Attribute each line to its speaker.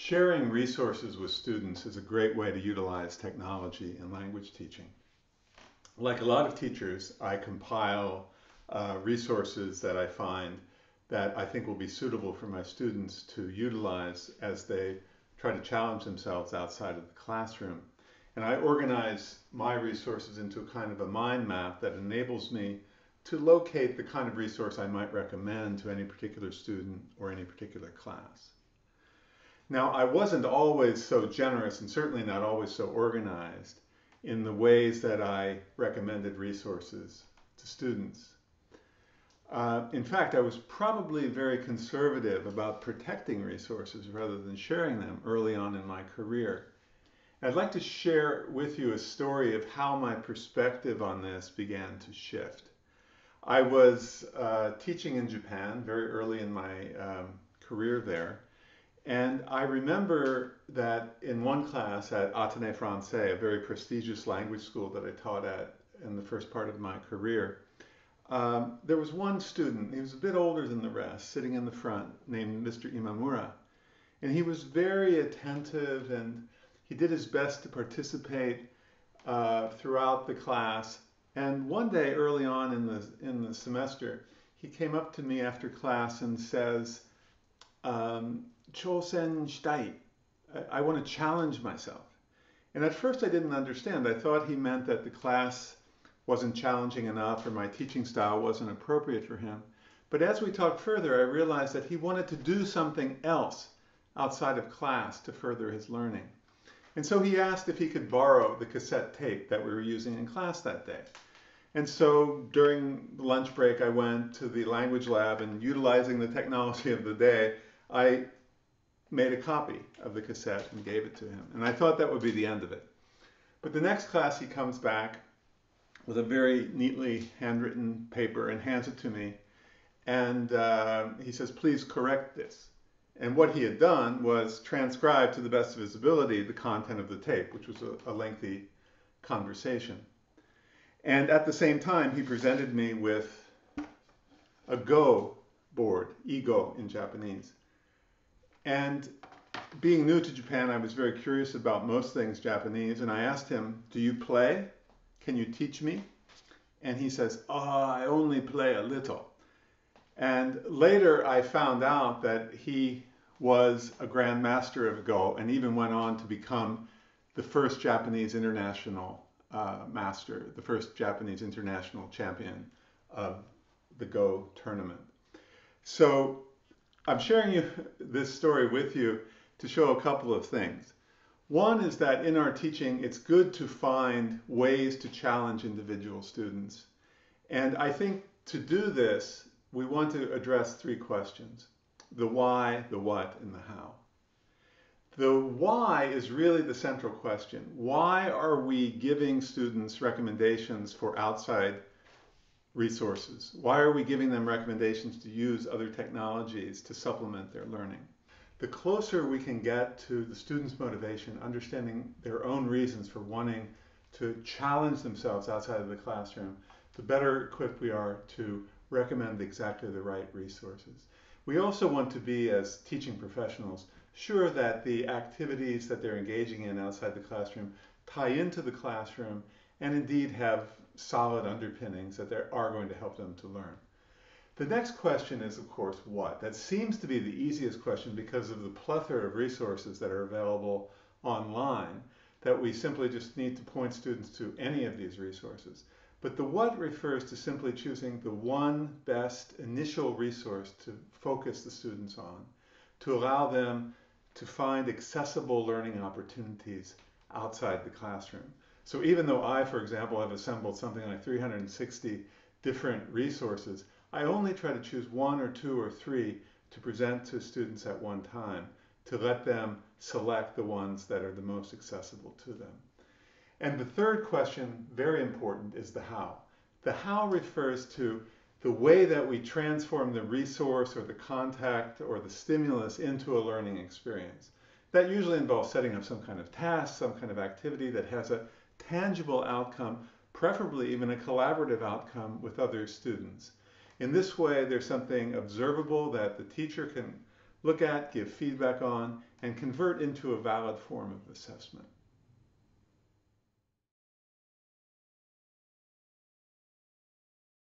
Speaker 1: Sharing resources with students is a great way to utilize technology in language teaching. Like a lot of teachers, I compile resources that I find that I think will be suitable for my students to utilize as they try to challenge themselves outside of the classroom. And I organize my resources into a kind of a mind map that enables me to locate the kind of resource I might recommend to any particular student or any particular class. Now, I wasn't always so generous and certainly not always so organized in the ways that I recommended resources to students. In fact, I was probably very conservative about protecting resources rather than sharing them early on in my career. I'd like to share with you a story of how my perspective on this began to shift. I was teaching in Japan very early in my career there. And I remember that in one class at Athénée Français, a very prestigious language school that I taught at in the first part of my career, there was one student, he was a bit older than the rest, sitting in the front, named Mr. Imamura. And he was very attentive and he did his best to participate throughout the class. And one day early on in the semester, he came up to me after class and says, "Chōsen shitai." I want to challenge myself. And at first I didn't understand. I thought he meant that the class wasn't challenging enough or my teaching style wasn't appropriate for him. But as we talked further, I realized that he wanted to do something else outside of class to further his learning. And so he asked if he could borrow the cassette tape that we were using in class that day. And so during the lunch break, I went to the language lab and utilizing the technology of the day, I made a copy of the cassette and gave it to him. And I thought that would be the end of it. But the next class he comes back with a very neatly handwritten paper and hands it to me. And he says, "Please correct this." And what he had done was transcribe to the best of his ability the content of the tape, which was a lengthy conversation. And at the same time, he presented me with a Go board, e-Go in Japanese. And being new to Japan, I was very curious about most things Japanese, and I asked him, "Do you play? Can you teach me?" And he says, "I only play a little." And later I found out that he was a grandmaster of Go and even went on to become the first Japanese international master, the first Japanese international champion of the Go tournament. So I'm sharing this story with you to show a couple of things. One is that in our teaching, it's good to find ways to challenge individual students. And I think to do this, we want to address three questions: the why, the what, and the how. The why is really the central question. Why are we giving students recommendations for outside resources? Why are we giving them recommendations to use other technologies to supplement their learning? The closer we can get to the students' motivation, understanding their own reasons for wanting to challenge themselves outside of the classroom, the better equipped we are to recommend exactly the right resources. We also want to be, as teaching professionals, sure that the activities that they're engaging in outside the classroom tie into the classroom and indeed have solid underpinnings that are going to help them to learn. The next question is, of course, what? That seems to be the easiest question because of the plethora of resources that are available online, that we simply just need to point students to any of these resources. But the what refers to simply choosing the one best initial resource to focus the students on, to allow them to find accessible learning opportunities outside the classroom. So even though I, for example, have assembled something like 360 different resources, I only try to choose one or two or three to present to students at one time, to let them select the ones that are the most accessible to them. And the third question, very important, is the how. The how refers to the way that we transform the resource or the contact or the stimulus into a learning experience. That usually involves setting up some kind of task, some kind of activity that has a tangible outcome, preferably even a collaborative outcome with other students. In this way, there's something observable that the teacher can look at, give feedback on, and convert into a valid form of assessment.